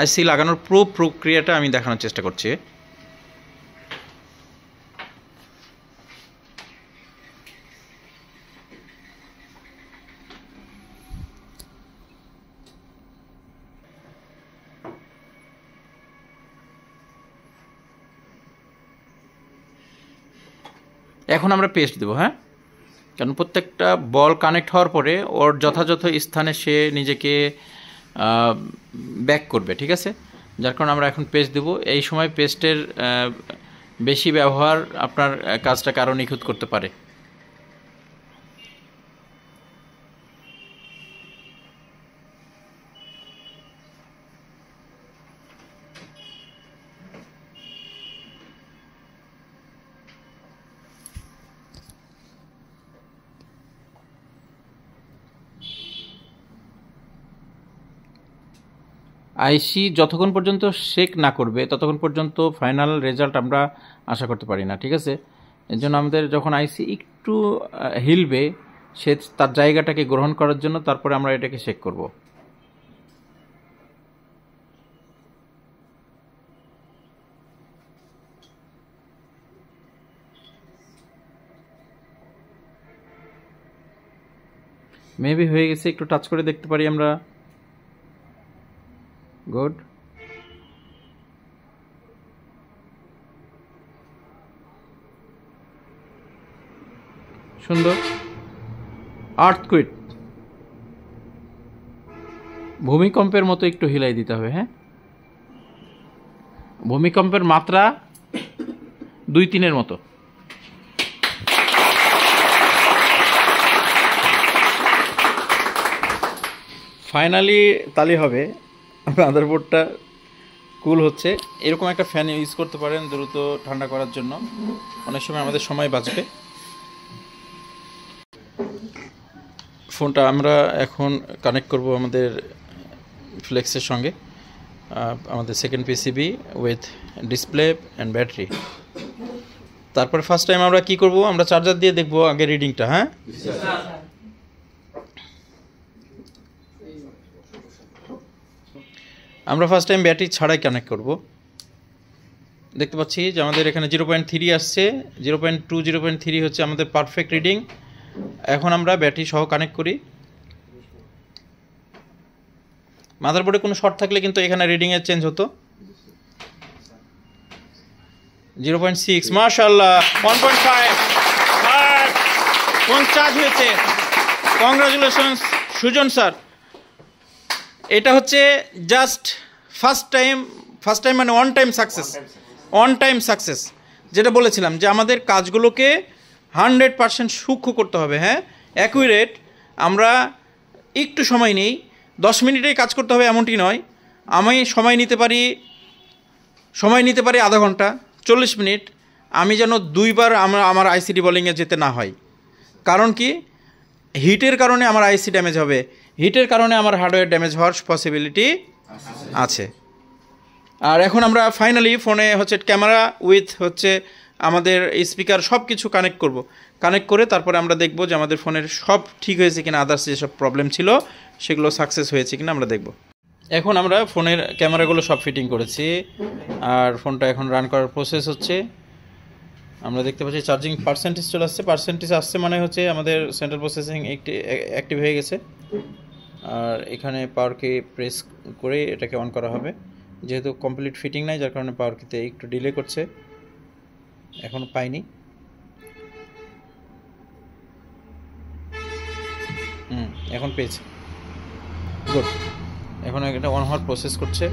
আইসি লাগানোর পুরো প্রক্রিয়াটা আমি দেখানোর চেষ্টা করছি। এখন আমরা পেস্ট দেবো, হ্যাঁ, কারণ প্রত্যেকটা বল কানেক্ট হওয়ার পরে ওর যথাযথ স্থানে সে নিজেকে ব্যাক করবে, ঠিক আছে? যার কারণে আমরা এখন পেস্ট দেবো। এই সময় পেস্টের বেশি ব্যবহার আপনার কাজটাকে আরও নিখুঁত করতে পারে। আইসি যতক্ষণ পর্যন্ত শেক না করবে ততক্ষণ পর্যন্ত ফাইনাল রেজাল্ট আমরা আশা করতে পারি না, ঠিক আছে? এর জন্য আমাদের যখন আইসি একটু হিলবে, সে তার জায়গাটাকে গ্রহণ করার জন্য তারপরে আমরা এটাকে শেক করব। মেবি হয়ে গেছে, একটু টাচ করে দেখতে পারি আমরা। গুড। সুন্দর। আর্থকুইক, ভূমিকম্পের মতো একটু হিলাই দিতে হবে, হ্যাঁ? ভূমিকম্পের মাত্রা 2-3-এর মতো। ফাইনালি তালি হবে। মাদারবোর্ডটা কুল হচ্ছে। এরকম একটা ফ্যান ইউজ করতে পারেন দ্রুত ঠান্ডা করার জন্য, অনেক সময় আমাদের সময় বাঁচবে। ফোনটা আমরা এখন কানেক্ট করব আমাদের ফ্লেক্সের সঙ্গে, আমাদের second PCB with display and battery. তারপরে ফার্স্ট টাইম আমরা কি করব, আমরা চার্জার দিয়ে দেখব আগে রিডিংটা, হ্যাঁ? আমরা ফার্স্ট টাইম ব্যাটারি ছাড়াই কানেক্ট করব। দেখতে পাচ্ছি যে আমাদের এখানে 0.3 আসছে, 0.2 0.3 হচ্ছে আমাদের পারফেক্ট রিডিং। এখন আমরা ব্যাটারি সহ কানেক্ট করি। মাদারবোর্ডে কোনো শর্ট থাকলে কিন্তু এখানে রিডিংয়ের চেঞ্জ হতো। 0.6, মাশাআল্লাহ, 1.5, আর ফোন চার্জ হয়েছে। Congratulations Sujan sir. এটা হচ্ছে জাস্ট ফার্স্ট টাইম মানে অন টাইম সাকসেস। যেটা বলেছিলাম যে আমাদের কাজগুলোকে 100% সূক্ষ্ম করতে হবে, হ্যাঁ, অ্যাকুরেট। আমরা একটু সময় নেই, 10 মিনিটেই কাজ করতে হবে এমনটি নয়। আমি সময় নিতে পারি আধা ঘন্টা, 40 মিনিট। আমি যেন 2বার আমার আইসিডি বোলিংয়ে যেতে না হয়। কারণ কি, হিটের কারণে আমার আইসি ড্যামেজ হবে, হিটের কারণে আমার হার্ডওয়্যার ড্যামেজ হওয়ার পসিবিলিটি আছে। আর এখন আমরা ফাইনালি ফোনে হচ্ছে ক্যামেরা উইথ হচ্ছে আমাদের স্পিকার সব কিছু কানেক্ট করব। কানেক্ট করে তারপরে আমরা দেখব যে আমাদের ফোনের সব ঠিক হয়েছে কিনা, আদার্স যেসব প্রবলেম ছিল সেগুলো সাকসেস হয়েছে কিনা আমরা দেখব। এখন আমরা ফোনের ক্যামেরাগুলো সব ফিটিং করেছি, আর ফোনটা এখন রান করার প্রসেস হচ্ছে। আমরা দেখতে পাচ্ছি চার্জিং পার্সেন্টেজ চলে আসছে। পার্সেন্টেজ আসছে মানে হচ্ছে আমাদের সেন্ট্রাল প্রসেসিং অ্যাক্টিভ হয়ে গেছে। আর এখানে পাওয়ার কি প্রেস করে এটাকে অন করা হবে। যেহেতু কমপ্লিট ফিটিং নাই, যার কারণে পাওয়ার কিতে একটু ডিলে করছে, এখনও পাইনি। এখন পেয়েছে, গুড। এখন এটা অন হওয়ার প্রসেস করছে,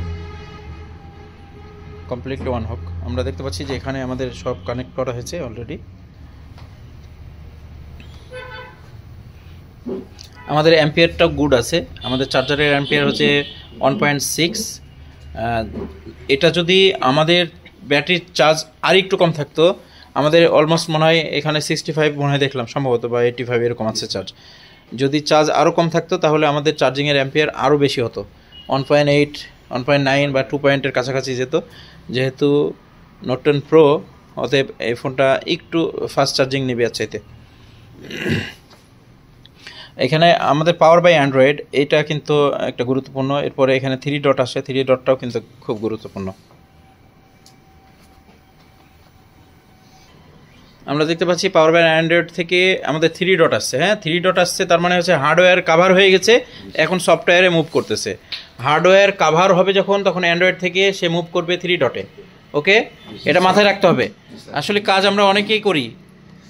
কমপ্লিটলি অন হোক। আমরা দেখতে পাচ্ছি যে এখানে আমাদের সব কানেক্ট করা হয়েছে অলরেডি। আমাদের অ্যাম্পিয়ারটাও গুড আছে। আমাদের চার্জারের অ্যাম্পিয়ার হচ্ছে 1.6। এটা যদি আমাদের ব্যাটারির চার্জ আর একটু কম থাকতো, আমাদের অলমোস্ট মনে হয় এখানে 65 মনে হয় দেখলাম সম্ভবত, বা 85 এরকম আছে চার্জ। যদি চার্জ আরও কম থাকতো তাহলে আমাদের চার্জিংয়ের অ্যাম্পিয়ার আরও বেশি হতো, 1.8, 1.9 বা 2 পয়েন্টের কাছাকাছি যেত। যেহেতু নোট 10 প্রো, অতএব এই ফোনটা একটু ফাস্ট চার্জিং নেবে আর চাইতে। এখানে আমাদের পাওয়ার বাই অ্যান্ড্রয়েড এইটা কিন্তু একটা গুরুত্বপূর্ণ। এরপরে এখানে 3 ডট আসে, 3 ডটটাও কিন্তু খুব গুরুত্বপূর্ণ। আমরা দেখতে পাচ্ছি পাওয়ার বাই অ্যান্ড্রয়েড থেকে আমাদের 3 ডট আসছে। হ্যাঁ, 3 ডট আসছে, তার মানে হচ্ছে হার্ডওয়্যার কাভার হয়ে গেছে, এখন সফটওয়্যারে মুভ করতেছে। হার্ডওয়্যার কাভার হবে যখন, তখন অ্যান্ড্রয়েড থেকে সে মুভ করবে 3 ডটে। ওকে, এটা মাথায় রাখতে হবে। আসলে কাজ আমরা অনেকেই করি,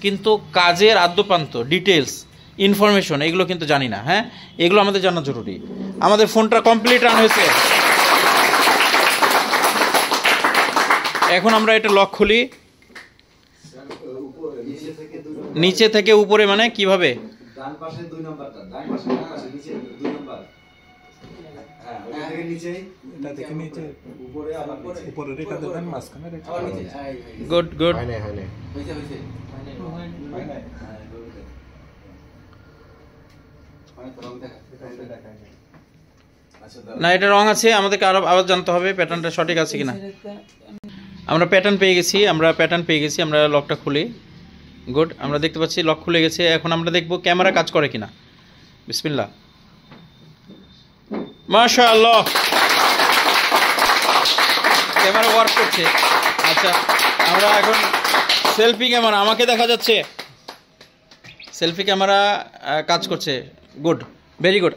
কিন্তু কাজের আদ্যপ্রান্ত ডিটেলস ইনফরমেশন এগুলো কিন্তু জানি না। হ্যাঁ, এগুলো আমাদের জানা জরুরি। আমাদের ফোনটা কমপ্লিট রান হয়েছে। এখন আমরা এটা লক খুলি, নিচে থেকে উপরে মানে কিভাবে?
ডান পাশে 2 নাম্বারটা, ডান পাশে নিচে 2 নাম্বার। হ্যাঁ, ওটা থেকে নিচে,
এটা থেকে নিচে
উপরে আবার
উপরে রেখা দেবেন, মাঝখানে রেখা
আবার নিচে।
Good good.
হইছে।
না, এটা রং আছে, আমাদেরকে আরো আবার জানতে হবে প্যাটার্নটা সঠিক আছে কিনা। আমরা প্যাটার্ন পেয়ে গেছি, আমরা লকটা খুলি। গুড, আমরা দেখতে পাচ্ছি লক খুলে গেছে। এখন আমরা দেখব ক্যামেরা কাজ করে কিনা। বিসমিল্লাহ, মাশাআল্লাহ, ক্যামেরা ওয়ার্ক করছে। আচ্ছা, আমরা এখন সেলফি ক্যামেরা, আমাকে দেখা যাচ্ছে, সেলফি ক্যামেরা কাজ করছে। Good, very good.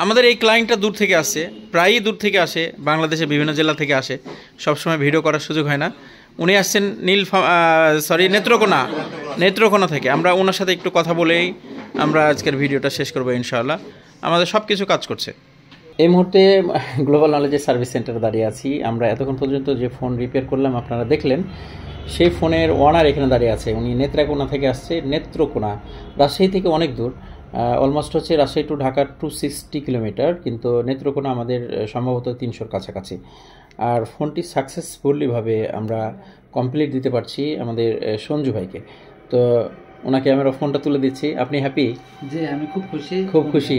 আমাদের এই ক্লায়েন্টটা দূর থেকে আসে, প্রায়ই দূর থেকে আসে, বাংলাদেশের বিভিন্ন জেলা থেকে আসে, সবসময় ভিডিও করার সুযোগ হয় না। উনি আসছেন নেত্রকোনা থেকে। আমরা ওনার সাথে একটু কথা বলেই আমরা আজকের ভিডিওটা শেষ করবো ইনশাআল্লাহ। আমাদের সব কিছু কাজ করছে। এই মুহূর্তে গ্লোবাল নলেজের সার্ভিস সেন্টারে দাঁড়িয়ে আছি। আমরা এতক্ষণ পর্যন্ত যে ফোন রিপেয়ার করলাম আপনারা দেখলেন, সেই ফোনের ওনার এখানে দাঁড়িয়ে আছে। উনি নেত্রকোনা থেকে আসছে। নেত্রকোনা রাজশাহী থেকে অনেক দূর, অলমোস্ট হচ্ছে রাজশাহী টু ঢাকা 260 কিলোমিটার, কিন্তু নেত্রকোনা আমাদের সম্ভবত 300-র কাছাকাছি। আর ফোনটি সাকসেসফুলিভাবে আমরা কমপ্লিট দিতে পারছি আমাদের সঞ্জু ভাইকে। তো ওনাকে আমরা ফোনটা তুলে দিচ্ছি। আপনি হ্যাপি?
জি, আমি খুব খুশি।
খুব খুশি,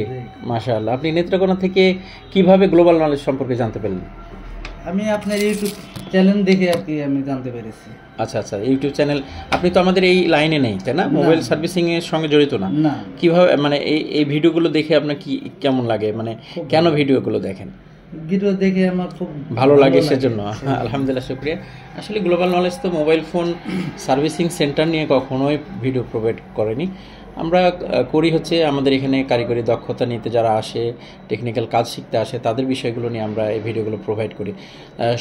মাশাআল্লাহ। আপনি নেত্রকোনা থেকে কিভাবে গ্লোবাল নলেজ সম্পর্কে জানতে পারলেন?
আমি আপনার ইউটিউব চ্যানেল দেখে আর কি আমি জানতে পেরেছি।
আচ্ছা আচ্ছা, ইউটিউব চ্যানেল। আপনি তো আমাদের এই লাইনে নেই, তাই না? মোবাইল সার্ভিসিং এর সঙ্গে জড়িত না।
না।
কিভাবে মানে এই ভিডিওগুলো দেখে আপনার কেমন লাগে, মানে কেন ভিডিওগুলো দেখেন?
ভিডিও দেখে আমার খুব
ভালো লাগে, সেজন্য। আলহামদুলিল্লাহ, শুকরিয়া। আসলে গ্লোবাল নলেজ তো মোবাইল ফোন সার্ভিসিং সেন্টার নিয়ে কখনোই ভিডিও প্রোভাইড করেনি। আমরা করি হচ্ছে আমাদের এখানে কারিগরি দক্ষতা নিতে যারা আসে, টেকনিক্যাল কাজ শিখতে আসে, তাদের বিষয়গুলো নিয়ে আমরা এই ভিডিওগুলো প্রোভাইড করি।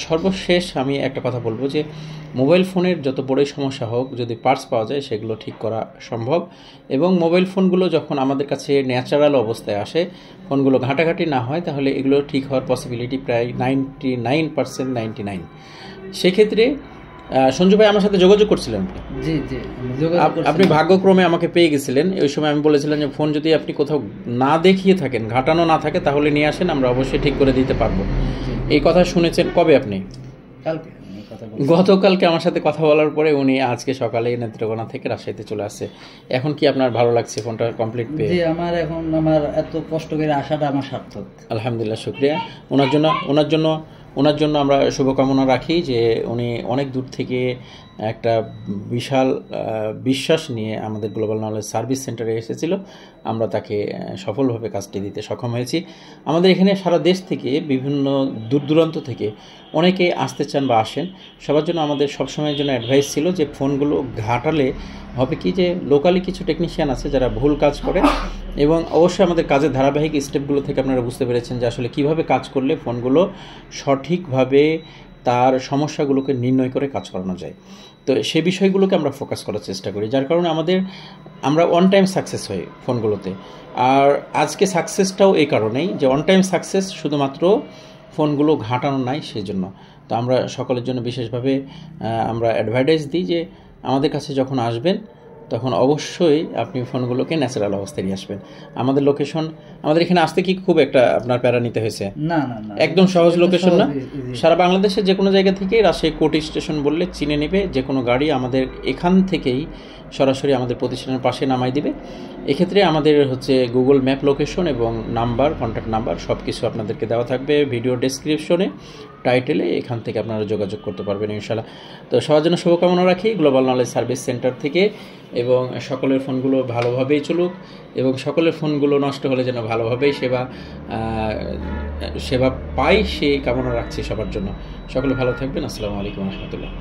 সর্বশেষ আমি একটা কথা বলবো যে মোবাইল ফোনের যত বড়ই সমস্যা হোক, যদি পার্টস পাওয়া যায় সেগুলো ঠিক করা সম্ভব। এবং মোবাইল ফোনগুলো যখন আমাদের কাছে ন্যাচারাল অবস্থায় আসে, ফোনগুলো ঘাঁটাঘাঁটি না হয়, তাহলে এগুলো ঠিক হওয়ার পসিবিলিটি প্রায় 99%, 99। সেক্ষেত্রে সঞ্জু ভাই আমার সাথে যোগাযোগ করছিলেন।
জি জি,
আপনি ভাগ্যক্রমে আমাকে পেয়ে গেছিলেন। ওই সময় আমি বলেছিলাম যে ফোন যদি আপনি কোথাও না দেখিয়ে থাকেন, ঘাটানো না থাকে, তাহলে নিয়ে আসেন, আমরা অবশ্যই ঠিক করে দিতে পারবো। এই কথা শুনেছেন কবে আপনি?
কালকে।
গতকালকে আমার সাথে কথা বলার পরে উনি আজকে সকালে নেত্রকোনা থেকে রাজশাহীতে চলে আসছে। এখন কি আপনার ভালো লাগছে ফোনটা কমপ্লিট পেয়ে?
জি, আমার এখন আমার এত কষ্ট করে আসাটা আমার সার্থক।
আলহামদুলিল্লাহ, শুকরিয়া। ওনার জন্য আমরা শুভকামনা রাখি যে উনি অনেক দূর থেকে একটা বিশাল বিশ্বাস নিয়ে আমাদের গ্লোবাল নলেজ সার্ভিস সেন্টারে এসেছিল। আমরা তাকে সফলভাবে কাজটি দিতে সক্ষম হয়েছি। আমাদের এখানে সারা দেশ থেকে বিভিন্ন দূর দূরান্ত থেকে অনেকে আসতে চান বা আসেন। সবার জন্য আমাদের সবসময়ের জন্য অ্যাডভাইস ছিল যে ফোনগুলো ঘাটালে হবে কি, যে লোকালি কিছু টেকনিশিয়ান আছে যারা ভুল কাজ করে, এবং অবশ্যই আমাদের কাজের ধারাবাহিক স্টেপগুলো থেকে আপনারা বুঝতে পেরেছেন যে আসলে কীভাবে কাজ করলে ফোনগুলো সঠিকভাবে তার সমস্যাগুলোকে নির্ণয় করে কাজ করানো যায়। তো সেই বিষয়গুলোকে আমরা ফোকাস করার চেষ্টা করি, যার কারণে আমরা অন টাইম সাকসেস হই ফোনগুলোতে। আর আজকে সাকসেসটাও এই কারণেই যে অন টাইম সাকসেস শুধুমাত্র ফোনগুলো ঘাটানো নাই সেই জন্য। তো আমরা সকলের জন্য বিশেষভাবে আমরা অ্যাডভাইস দিই যে আমাদের কাছে যখন আসবেন
তখন অবশ্যই আপনি ফোনগুলোকে ন্যাচারাল অবস্থায় নিয়ে আসবেন। আমাদের লোকেশন, আমাদের এখানে আসতে কি খুব একটা আপনার প্যারা নিতে হয়েছে?
না না না,
একদম সহজ
একদম
লোকেশন না?
সহজ, easy।
সারা বাংলাদেশের যে কোনো জায়গা থেকে রাজশাহী কোর্ট স্টেশন বললে চিনে নেবে, যে কোনো গাড়ি আমাদের এখান থেকেই সরাসরি আমাদের প্রতিষ্ঠানের পাশে নামাই দিবে। এক্ষেত্রে আমাদের হচ্ছে গুগল ম্যাপ লোকেশন এবং নাম্বার, কন্ট্যাক্ট নাম্বার সব কিছু আপনাদেরকে দেওয়া থাকবে ভিডিও ডেসক্রিপশনে, টাইটেলে। এখান থেকে আপনারা যোগাযোগ করতে পারবেন ইনশাআল্লাহ। তো সবার জন্য শুভকামনা রাখি গ্লোবাল নলেজ সার্ভিস সেন্টার থেকে, এবং সকলের ফোনগুলো ভালোভাবেই চলুক এবং সকলের ফোনগুলো নষ্ট হলে যেন ভালোভাবেই সেবা পাই সেই কামনা রাখছি সবার জন্য। সকলে ভালো থাকবেন। আসসালামু আলাইকুম রহমতুল্লাহ।